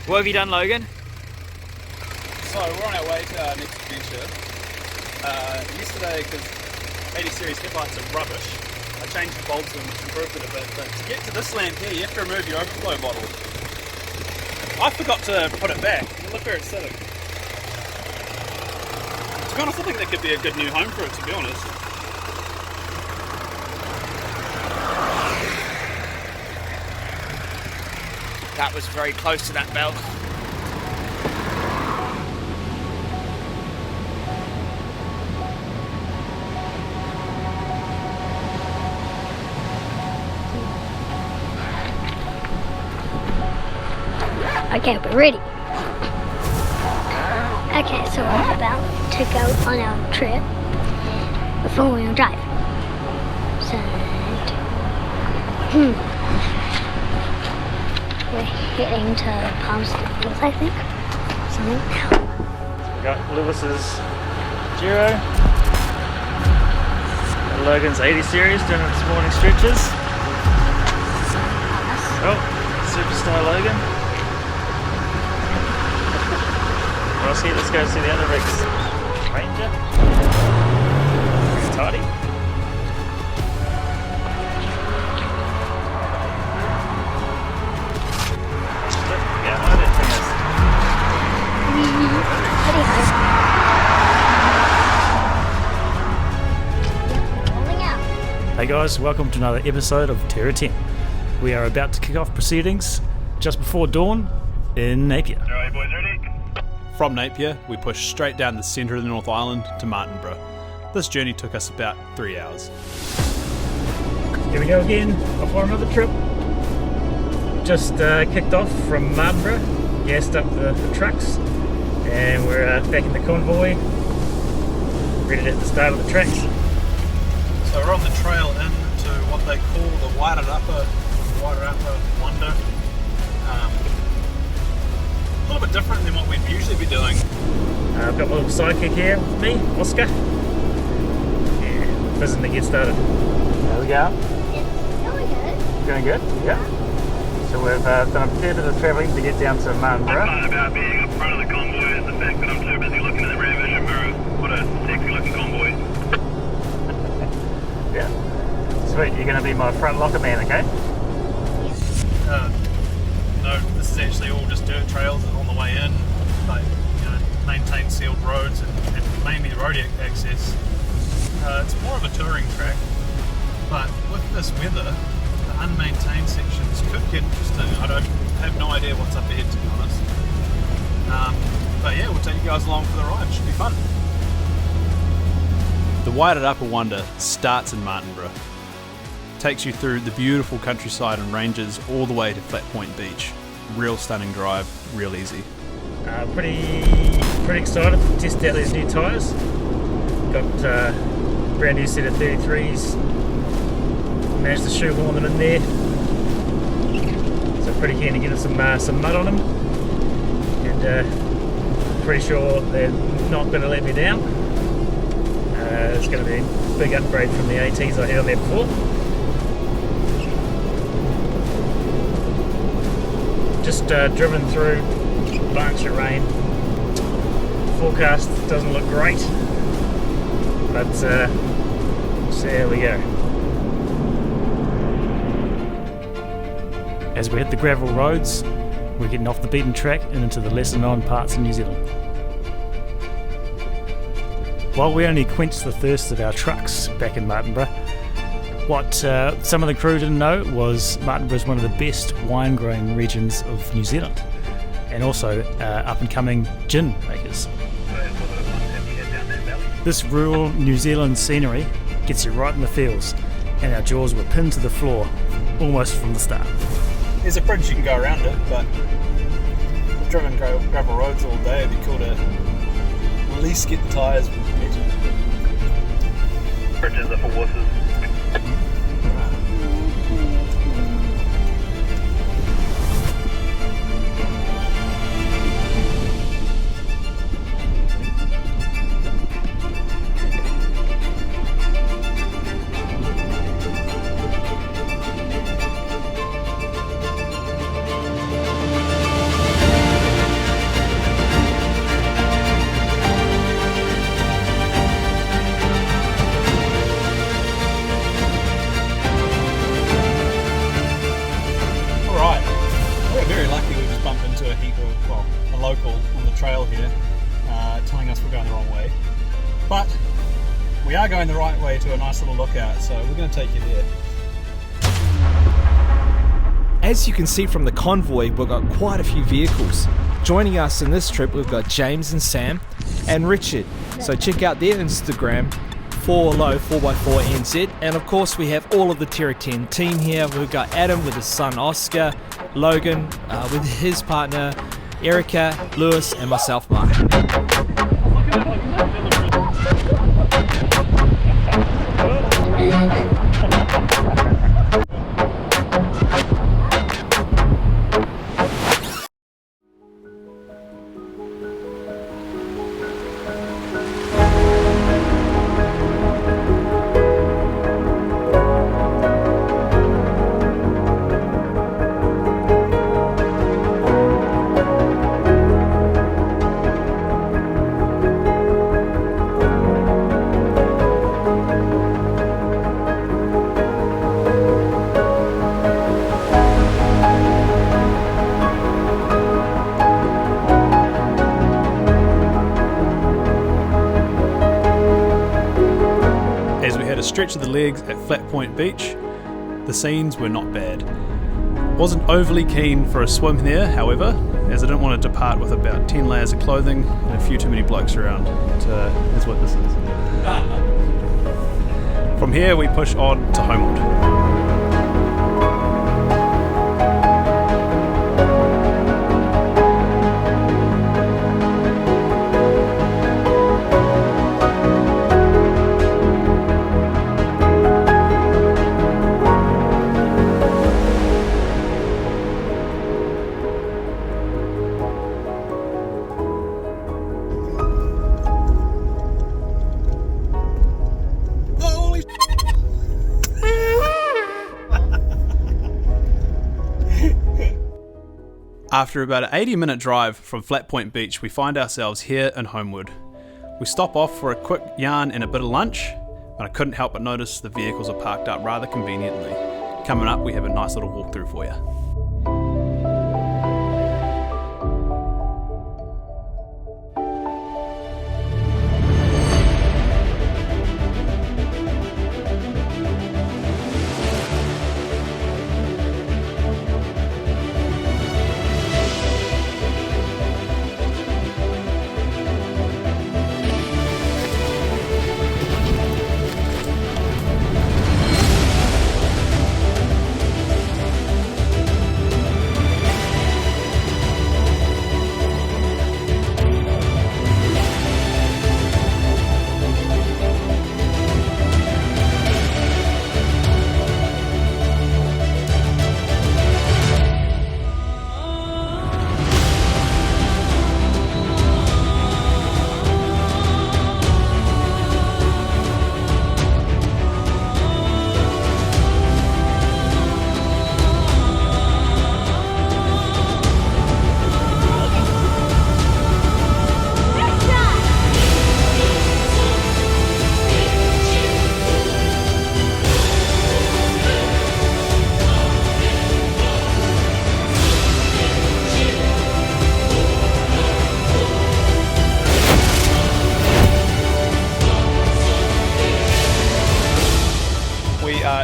What have you done, Logan? So we're on our way to our next adventure. Yesterday, because 80 series headlights are rubbish, I changed the bulbs in, which improved it a bit, but to get to this land here, you have to remove your overflow bottle. I forgot to put it back. Look where it's sitting. To be honest, I think that could be a good new home for it, to be honest. That was very close to that belt. Okay, we're ready. Okay, so we're about to go on our trip with four-wheel drive. So, we're heading to Palm Springs, I think. Something. We got Lewis's Giro and Logan's 80 series doing its morning stretches. Oh, superstar Logan. Let's go see the other rigs. Ranger. Tidy. Yeah, I didn't think it's... Hey guys, welcome to another episode of Terra10. We are about to kick off proceedings just before dawn in Napier. Alright boys, ready? From Napier, we pushed straight down the centre of the North Island to Martinborough. This journey took us about 3 hours. Here we go again, off on another trip. Just kicked off from Martinborough, gassed up the trucks, and we're back in the convoy, ready to hit the start of the tracks. So we're on the trail into what they call the Wairarapa Wonder. A little bit different than what we'd usually be doing. I've got my little sidekick here with me, Oscar. Yeah, fizzing to get started. There we go. It's going good. Going good? Yeah. So we've done a fair bit of travelling to get down to Martinborough. The fun about being up front of the convoy is the fact that I'm too busy looking in the rear vision mirror. What a sexy looking convoy. Yeah. Sweet, you're going to be my front locker man, okay? No, this is actually all just dirt trails on the way in, like, you know, maintain sealed roads and mainly road access. It's more of a touring track, but with this weather, the unmaintained sections could get interesting. I have no idea what's up ahead, to be honest. But yeah, we'll take you guys along for the ride. It should be fun. The Wairarapa Wonder starts in Martinborough. Takes you through the beautiful countryside and ranges all the way to Flat Point Beach. Real stunning drive, real easy. Pretty excited to test out these new tyres. Got a brand new set of 33s. Managed to shoehorn them in there. So pretty keen to get some mud on them. And pretty sure they're not going to let me down. It's going to be a big upgrade from the ATs I had on there before. Just driven through a bunch of rain. Forecast doesn't look great, but so there we go. As we hit the gravel roads, we're getting off the beaten track and into the lesser known parts of New Zealand. While we only quenched the thirst of our trucks back in Martinborough, what some of the crew didn't know was Martinborough is one of the best wine growing regions of New Zealand, and also up and coming gin makers. This rural New Zealand scenery gets you right in the feels, and our jaws were pinned to the floor almost from the start. There's a bridge you can go around it, but we've driven gravel roads all day. It'd be cool to at least get the tyres wet. Bridges are for horses. bump into a heap of, well, a local on the trail here telling us we're going the wrong way. But we are going the right way to a nice little lookout, so we're going to take you there. As you can see from the convoy, we've got quite a few vehicles. Joining us in this trip, we've got James and Sam and Richard. So check out their Instagram, 4Low4x4NZ. And of course, we have all of the Terra10 team here. We've got Adam with his son Oscar, Logan with his partner Erica, Lewis, and myself, Mark. Stretch of the legs at Flat Point Beach. The scenes were not bad. Wasn't overly keen for a swim there, however, as I didn't want to depart with about 10 layers of clothing and a few too many blokes around. Is what this is. From here we push on to Homewood. After about an 80-minute drive from Flat Point Beach, we find ourselves here in Homewood. We stop off for a quick yarn and a bit of lunch, but I couldn't help but notice the vehicles are parked up rather conveniently. Coming up, we have a nice little walkthrough for you.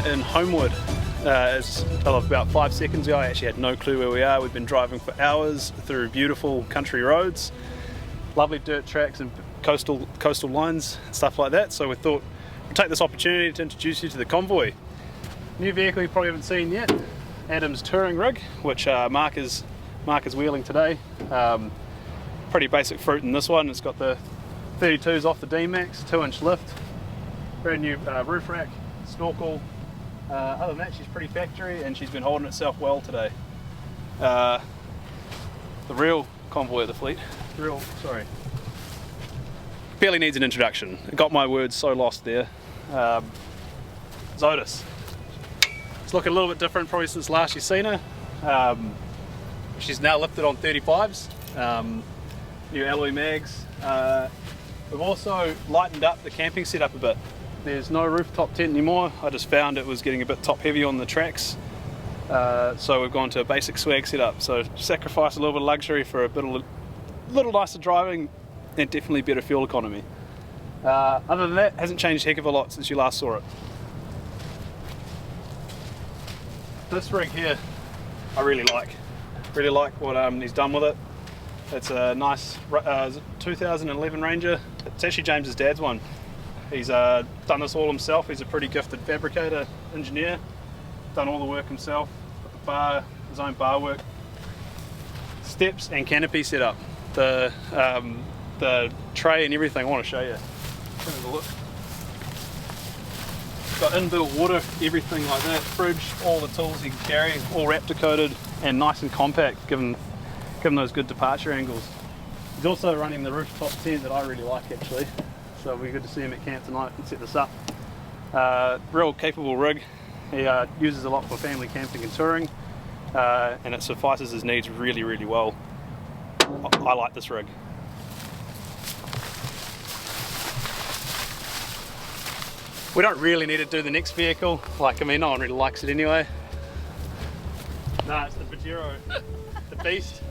In Homewood, as of about 5 seconds ago. I actually had no clue where we are. We've been driving for hours through beautiful country roads, lovely dirt tracks and coastal lines, stuff like that. So we thought we'd take this opportunity to introduce you to the convoy. New vehicle you probably haven't seen yet, Adam's touring rig, which Mark is wheeling today. Pretty basic fruit in this one. It's got the 32s off the D-Max, 2-inch lift, brand new roof rack, snorkel. Other than that, she's pretty factory and she's been holding itself well today. The real convoy of the fleet, barely needs an introduction. I got my words so lost there. Zotis. It's looking a little bit different probably since last you've seen her. She's now lifted on 35s, new alloy mags. We've also lightened up the camping setup a bit. There's no rooftop tent anymore. I just found it was getting a bit top heavy on the tracks. So we've gone to a basic swag setup. So sacrifice a little bit of luxury for a little nicer driving and definitely better fuel economy. Other than that, hasn't changed a heck of a lot since you last saw it. This rig here, I really like. Really like what he's done with it. It's a nice 2011 Ranger. It's actually James's dad's one. He's done this all himself. He's a pretty gifted fabricator, engineer. Done all the work himself. Got the bar, his own bar work. Steps and canopy setup. The tray and everything. I want to show you. Have a look. Got inbuilt water, everything like that. Fridge, all the tools he can carry, all Raptor coated and nice and compact, given those good departure angles. He's also running the rooftop tent that I really like actually. So it'll be good to see him at camp tonight and set this up. Real capable rig. He uses a lot for family camping and touring, and it suffices his needs really, really well. I like this rig. We don't really need to do the next vehicle. Like, I mean, no one really likes it anyway. Nah, it's the Pajero, the beast.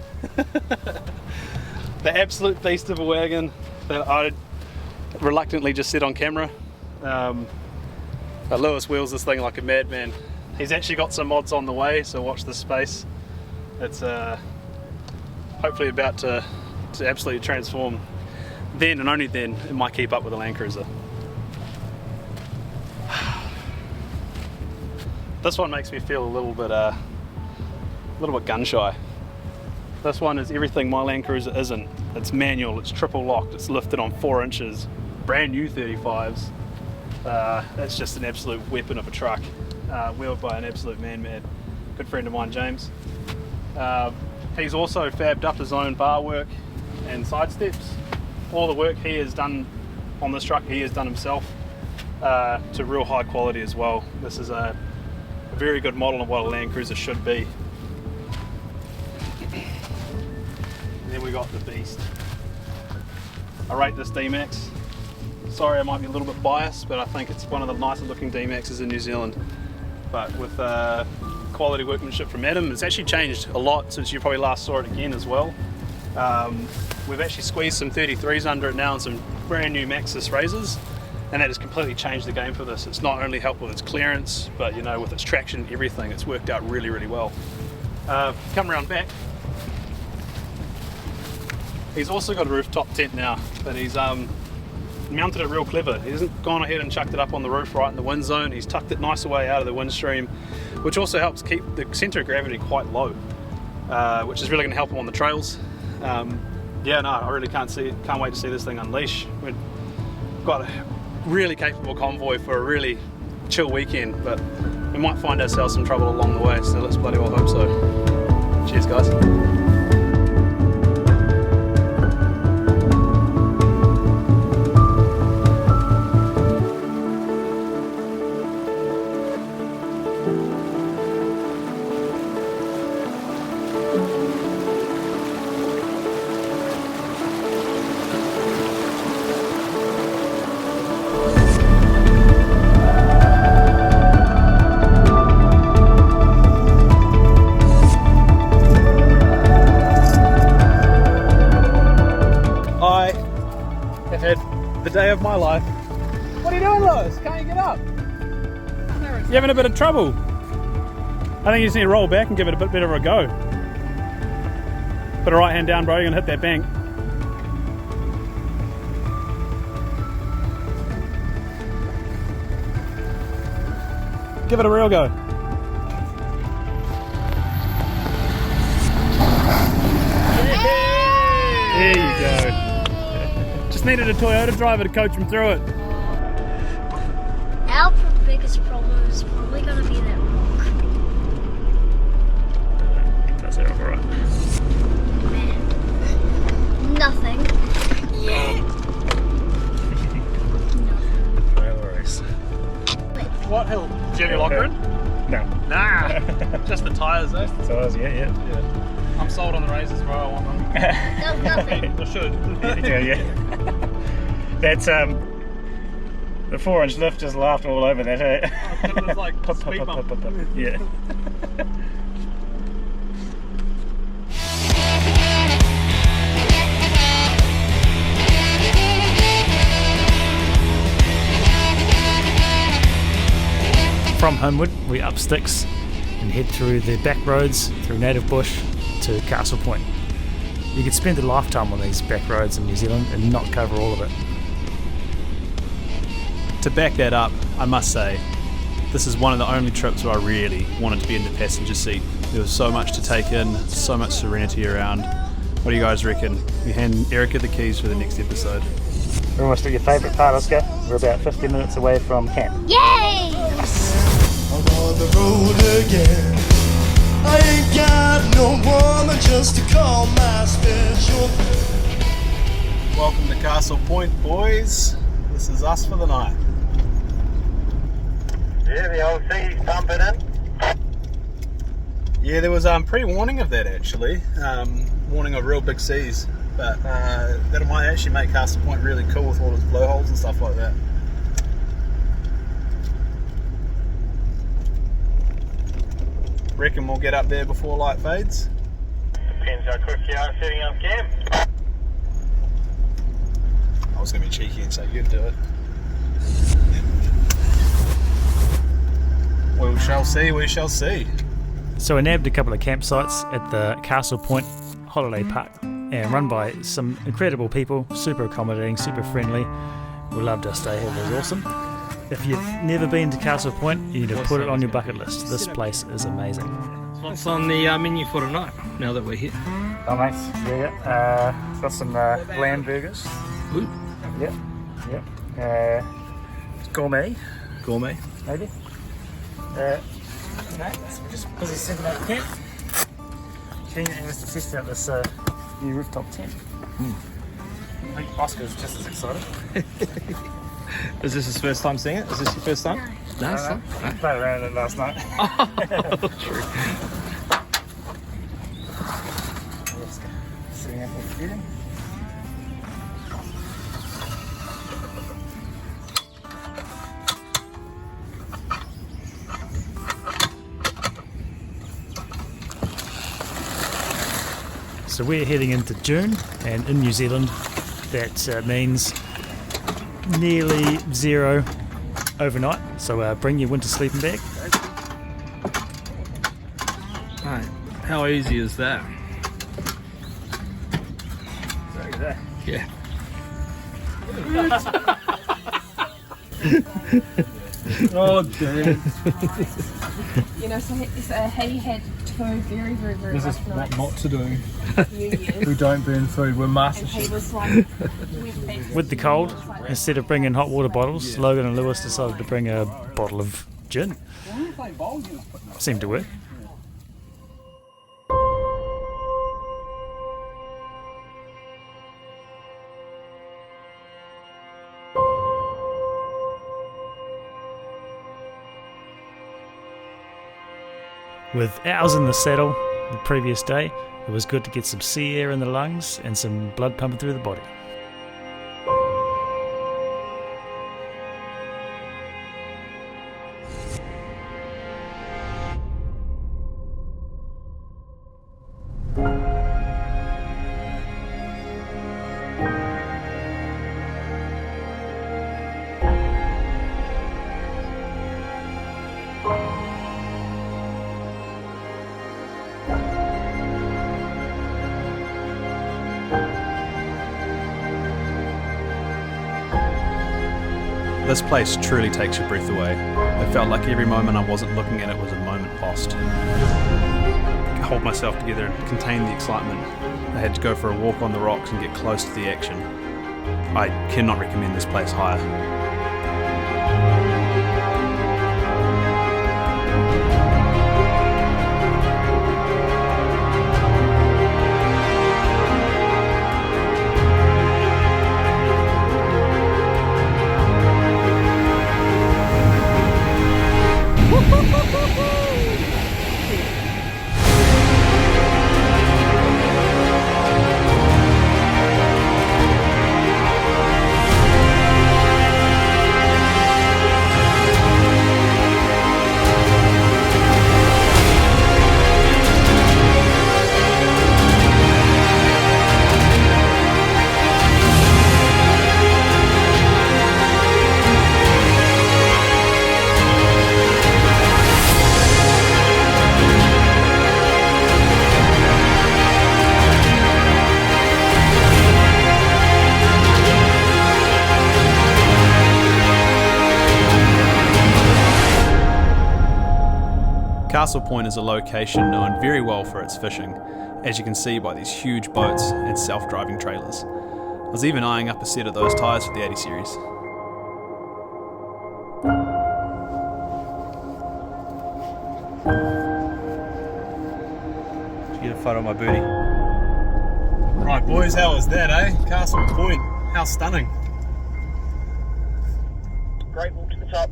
The absolute beast of a wagon that I reluctantly just set on camera. Lewis wheels this thing like a madman. He's actually got some mods on the way, so watch this space. It's hopefully about to absolutely transform. Then and only then it might keep up with the Land Cruiser. This one makes me feel a little bit gun shy. This one is everything my Land Cruiser isn't. It's manual, it's triple locked, it's lifted on 4 inches, brand new 35s. It's just an absolute weapon of a truck, wheeled by an absolute man-mad good friend of mine, James. He's also fabbed up his own bar work and side steps. All the work he has done on this truck, he has done himself, to real high quality as well. This is a very good model of what a Land Cruiser should be. And then we got the beast. I rate this D-Max. Sorry, I might be a little bit biased, but I think it's one of the nicer looking D-Maxes in New Zealand. But with quality workmanship from Adam, it's actually changed a lot since you probably last saw it again as well. We've actually squeezed some 33s under it now and some brand new Maxxis razors, and that has completely changed the game for this. It's not only helped with its clearance, but you know, with its traction and everything, it's worked out really, really well. Come around back. He's also got a rooftop tent now, but he's mounted it real clever. He hasn't gone ahead and chucked it up on the roof right in the wind zone. He's tucked it nice away out of the wind stream, which also helps keep the centre of gravity quite low, which is really going to help him on the trails. Yeah, no, I really can't wait to see this thing unleash. We've got a really capable convoy for a really chill weekend, but we might find ourselves some trouble along the way, so let's bloody well hope so. Cheers, guys. The day of my life. What are you doing, Lewis? Can't you get up? You're having a bit of trouble. I think you just need to roll back and give it a bit of a go. Put a right hand down, bro. You're gonna hit that bank. Give it a real go. There you go. Just needed a Toyota driver to coach him through it. Our biggest problem is probably going to be that rock. That's it, alright. Man. Nothing. Yeah. Nothing. No worries. What hill? Did you have your locker in? No. Nah. Just the tyres though. So yeah. I'm sold on the razors, bro. I want them. No, nothing. I should. yeah. That's the 4-inch lift just laughed all over that. It was like speed bump. Yeah. from Homewood, we up sticks and head through the back roads, through native bush to Castle Point. You could spend a lifetime on these back roads in New Zealand and not cover all of it. To back that up, I must say, this is one of the only trips where I really wanted to be in the passenger seat. There was so much to take in, so much serenity around. What do you guys reckon? We hand Erica the keys for the next episode. We're almost at your favourite part, Oscar. We're about 50 minutes away from camp. Yay! I'm on the road again. I ain't got no woman just to call my special. Welcome to Castle Point, boys. This is us for the night. Yeah, the old sea's pumping in. Yeah, there was pre-warning of that actually. Warning of real big seas. But that might actually make Castle Point really cool with all its blowholes and stuff like that. Reckon we'll get up there before light fades? Depends how quick you are setting up camp. I was going to be cheeky and say you'd do it. We shall see, we shall see. So I nabbed a couple of campsites at the Castle Point Holiday Park and run by some incredible people, super accommodating, super friendly. We loved our stay here, it was awesome. If you've never been to Castle Point, you need to put it on your bucket list. This place is amazing. What's on the menu for tonight, now that we're here? Oh, nice. Yeah. Got some lamb burgers. Ooh. Yep. Gourmet, Gourmet. maybe. No, so we're just busy setting up camp. Keen to test out this new rooftop tent. I think Oscar's just as excited. Is this his first time seeing it? Is this your first time? No, it's not. I played around with it last night. True. Setting up with feeding. So we're heading into June, and in New Zealand that means nearly zero overnight, so bring your winter sleeping bag. Right. How easy is that? Yeah. Oh, damn. You know, so he had two very, very, very This is rough what nights. not to do. New Year's. We don't burn food, we're master And he chefs. was like, went back With the cold, instead of bringing hot water bottles, Logan and Lewis decided to bring a bottle of gin. Seemed to work. With hours in the saddle the previous day, it was good to get some sea air in the lungs and some blood pumping through the body. This place truly takes your breath away. I felt like every moment I wasn't looking at it was a moment lost. I hold myself together and contain the excitement. I had to go for a walk on the rocks and get close to the action. I cannot recommend this place higher. Castle Point is a location known very well for its fishing, as you can see by these huge boats and self-driving trailers. I was even eyeing up a set of those tyres for the 80 series. Did you get a photo of my booty? Right boys, how was that, eh? Castle Point, how stunning. Great walk to the top.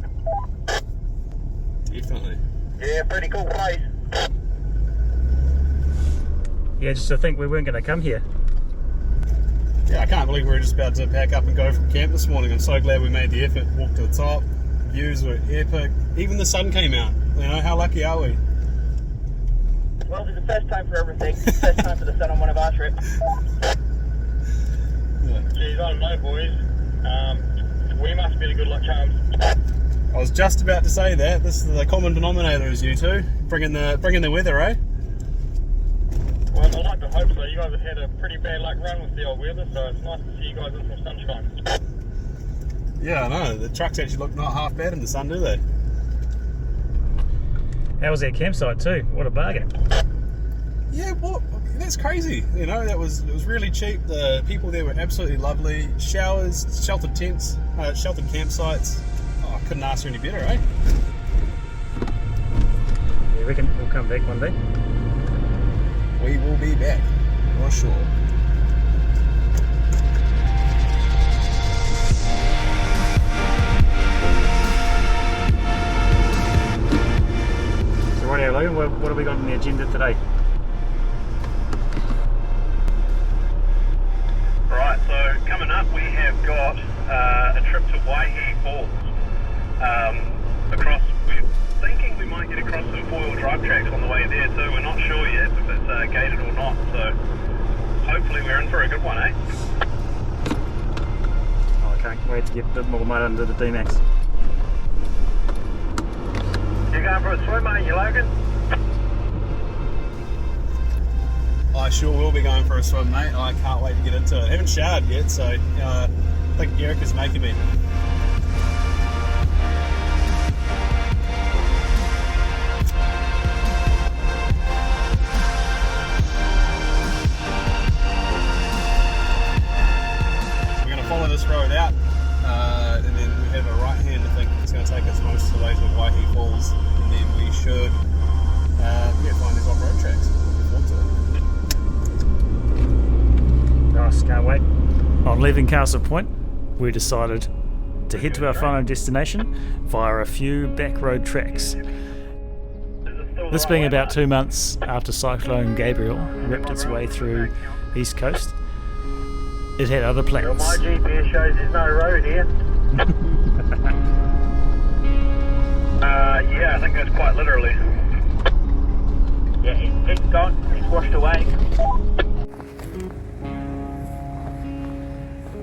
Definitely. Yeah, pretty cool place. Yeah, just to think we weren't going to come here. Yeah, I can't believe we were just about to pack up and go from camp this morning. I'm so glad we made the effort, walked to the top. Views were epic. Even the sun came out. You know, how lucky are we? Well, there's a first time for everything. First time for the sun on one of our trips. Yeah. Geez, I don't know, boys. We must be the good luck charms. I was just about to say that. This is the common denominator is you two. Bringing the weather, eh? Well, I'd like to hope so. You guys have had a pretty bad luck run with the old weather, so it's nice to see you guys in some sunshine. Yeah, I know. The trucks actually look not half bad in the sun, do they? How was our campsite too? What a bargain. Yeah, what? That's crazy. You know, it was really cheap. The people there were absolutely lovely. Showers, sheltered tents, sheltered campsites. Oh, I couldn't ask for any better, eh? Yeah, we'll come back one day. We will be back, for sure. So right here, Logan, what have we got on the agenda today? Right, so coming up we have got a trip to Wairarapa Falls. We're thinking we might get across some four-wheel drive tracks on the way there too. We're not sure yet if it's gated or not, so hopefully we're in for a good one, eh? Oh, I can't wait to get a bit more mud under the D-Max. You going for a swim, aren't you, Logan? I sure will be going for a swim, mate. I can't wait to get into it. I haven't showered yet, so I think Eric is making me. We're going to follow this road out, and then we have a right hand. I think it's going to take us most of the way to Wairarapa Falls, and then we should find these off-road tracks. Looking forward to it. Nice, can't wait. On leaving Castle Point, we decided to head to our final destination via a few back road tracks. This being about 2 months after Cyclone Gabriel ripped its way through East Coast, it had other plans. My GPS shows there's no road here. Yeah, I think that's quite literally. Yeah, it's gone. It's washed away.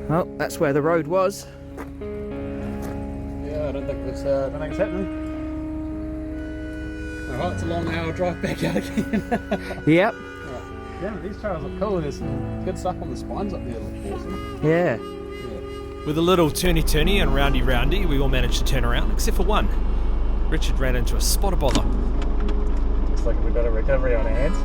Well, that's where the road was. Yeah, I don't think it's happening. Alright, it's a long hour drive back out again. Yep. Yeah, these trails look cool. There's some good stuff on the spines up there that look awesome. Yeah. With a little turny and roundy, we all managed to turn around, except for one. Richard ran into a spot of bother. Looks like we've got a recovery on our hands.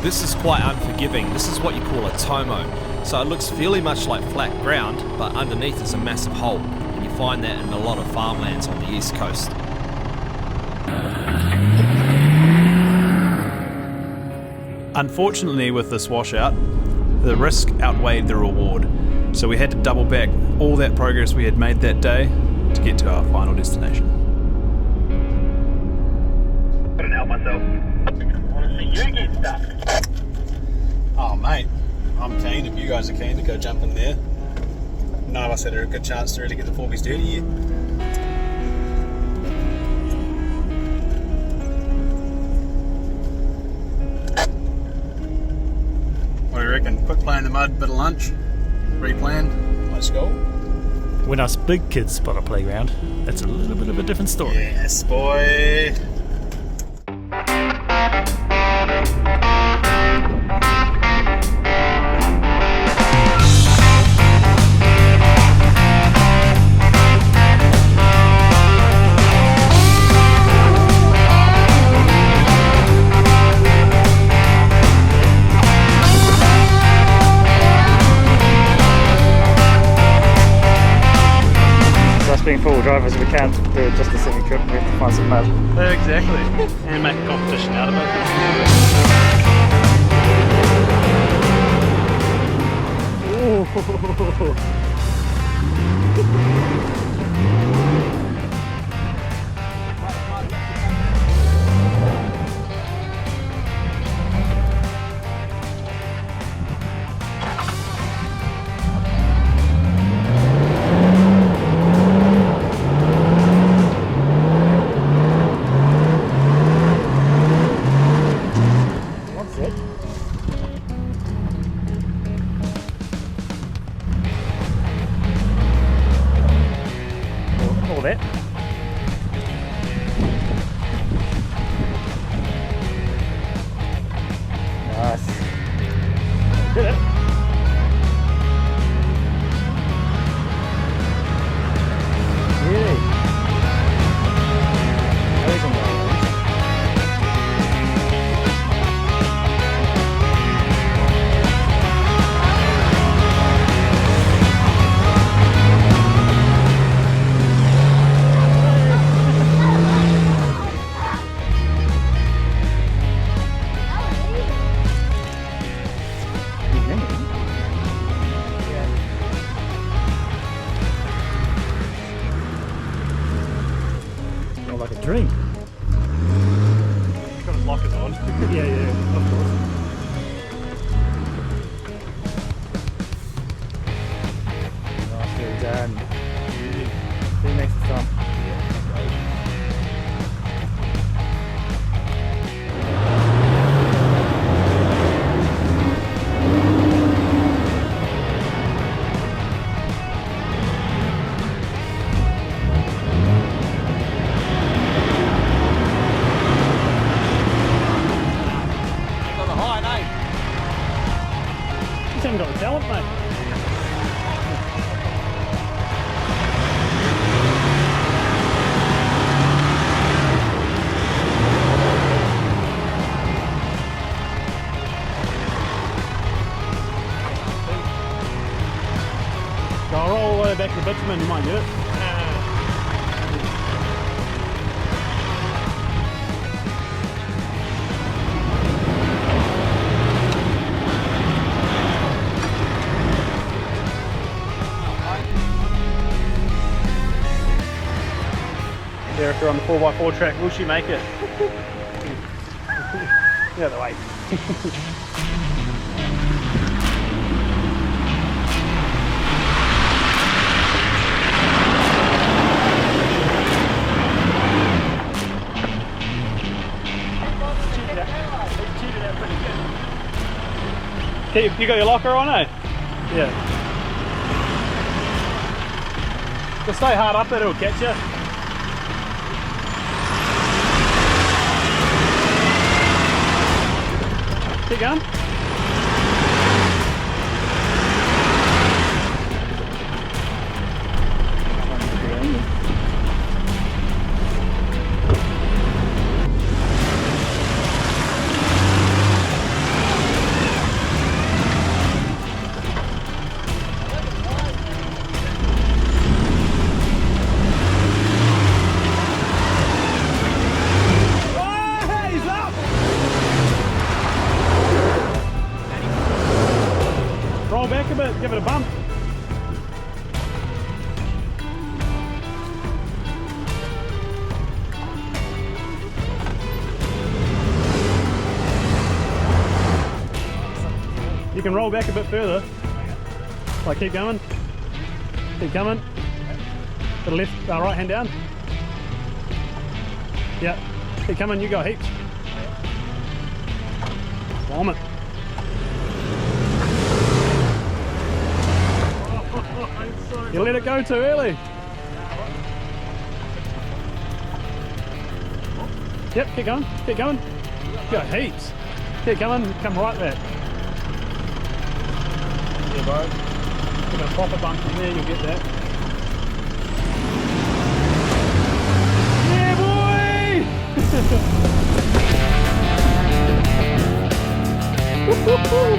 This is quite unforgiving. This is what you call a tomo. So it looks fairly much like flat ground, but underneath is a massive hole. And you find that in a lot of farmlands on the east coast. Unfortunately, with this washout, the risk outweighed the reward. So we had to double back all that progress we had made that day to get to our final destination. Couldn't help myself. I want to see you get stuck. Oh mate, I'm keen if you guys are keen to go jump in there. None of us had a good chance to really get the forkies dirty yet. What do you reckon? Quick play in the mud, bit of lunch, re-planned, let's go. When us big kids spot a playground, it's a little bit of a different story. Yes, boy. us being four-wheel drivers, we can't do just a semi trip, we have to find some mud. Exactly. And make a competition out of it. What's it? Hold it. Nice. Did it? Really? Amazing. Not like a dream. You've got his lockers on. Yeah, of course. Nicely done. See you next time. You haven't got the talent, mate. Go roll all the way back to the bitumen, you might get it. There, if you're on the 4x4 track, will she make it? Get out of the way. Okay, you got your locker on, eh? Yeah. Just stay hard up there, it'll catch you. Keep going. Roll back a bit, give it a bump. You can roll back a bit further. Like keep going. Keep coming. To the left, right hand down. Yeah. Keep coming, you got heaps. Bomb it. You let it go too early. Yep, keep going, keep going. You got heaps. Keep coming, come right back. Yeah, bro. Give it a proper bump from there, you'll get that. Yeah, boy! Woo-hoo-hoo!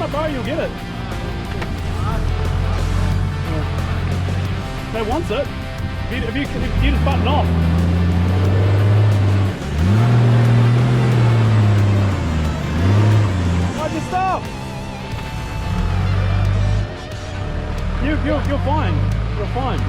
up, bro, you'll get it. They wants it. If you just button off. Why'd you stop? You're fine. You're fine.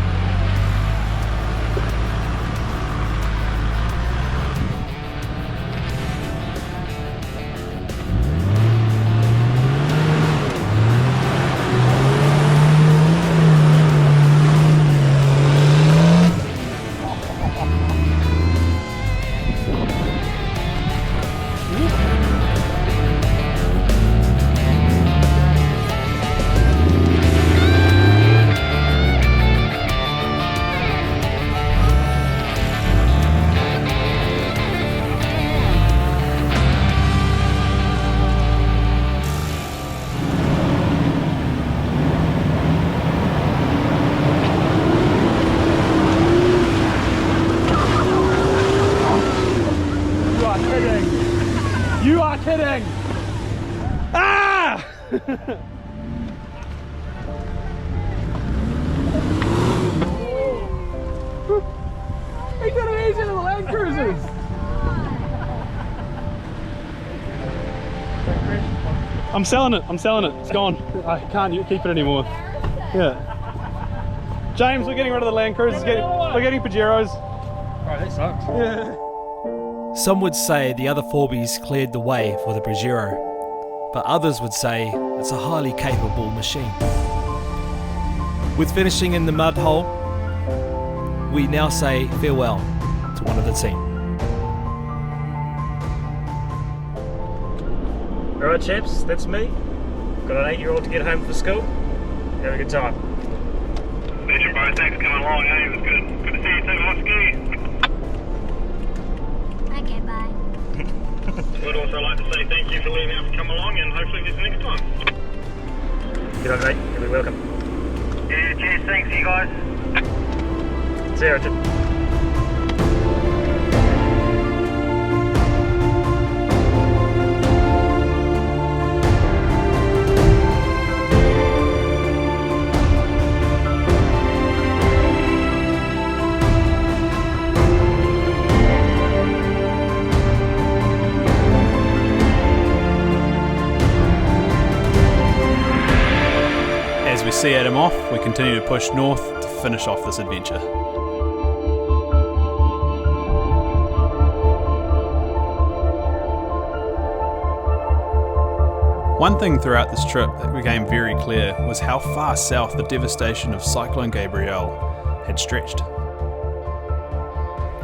You are kidding! Ah! He did it easier than the Land Cruisers! I'm selling it, it's gone. I can't keep it anymore. Yeah. James, we're getting rid of the Land Cruisers, we're getting Pajeros. Oh, that sucks. Yeah. Some would say the other 4Bs cleared the way for the Pajero, but others would say it's a highly capable machine. With finishing in the mud hole, we now say farewell to one of the team. Alright chaps, that's me. Got an 8-year-old to get home from school. Have a good time. Station bro, thanks for coming along, it was good. Good to see you too, Hawke. Okay, bye. Would also like to say thank you for letting us come along and hopefully see you next time. Good on mate, you'll be welcome. Yeah, cheers, thanks you guys. See you Richard. As we see Adam off, we continue to push north to finish off this adventure. One thing throughout this trip that became very clear was how far south the devastation of Cyclone Gabrielle had stretched.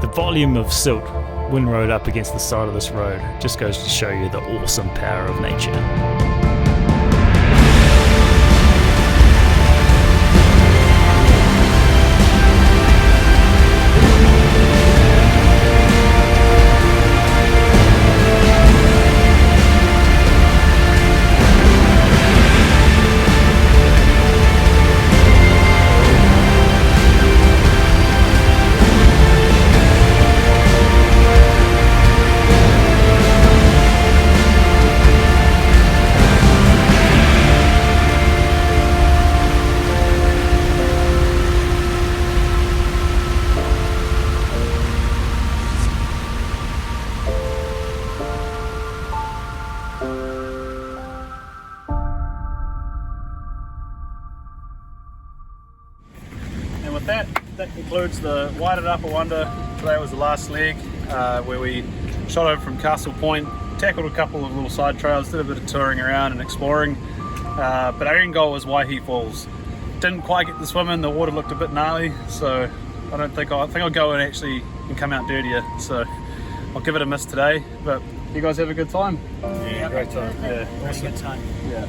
The volume of silt wind rode up against the side of this road just goes to show you the awesome power of nature. And with that concludes the Wairarapa Wonder. Today was the last leg where we shot over from Castle Point, tackled a couple of little side trails, did a bit of touring around and exploring. But our end goal was Waihi Falls. Didn't quite get to swim in, the water looked a bit gnarly, so I think I'll go and actually come out dirtier. So I'll give it a miss today. But you guys have a good time? Yeah, great time. Yeah, awesome. Good time. Yeah.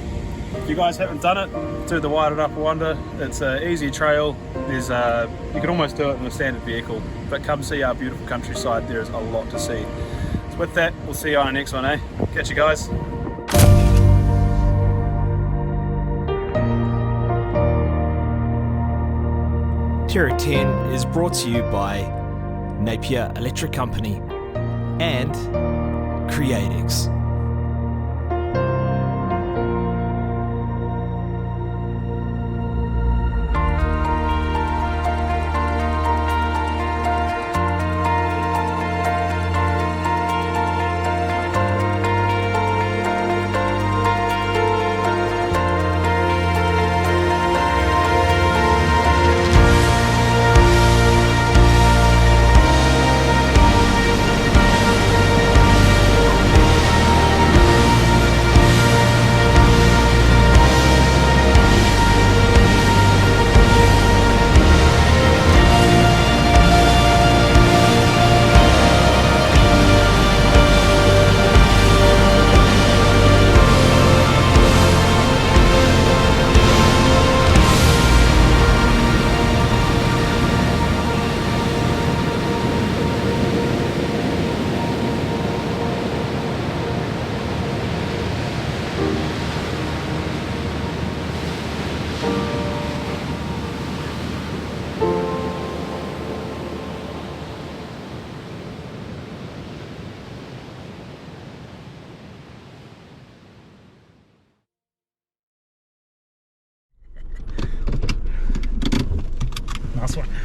If you guys haven't done it, do the Wairarapa Wonder. It's an easy trail. There's you can almost do it in a standard vehicle, but come see our beautiful countryside. There is a lot to see. So with that, we'll see you on the next one, eh? Catch you guys. Terra10 is brought to you by Napier Electric Company and Creatix. Nice one.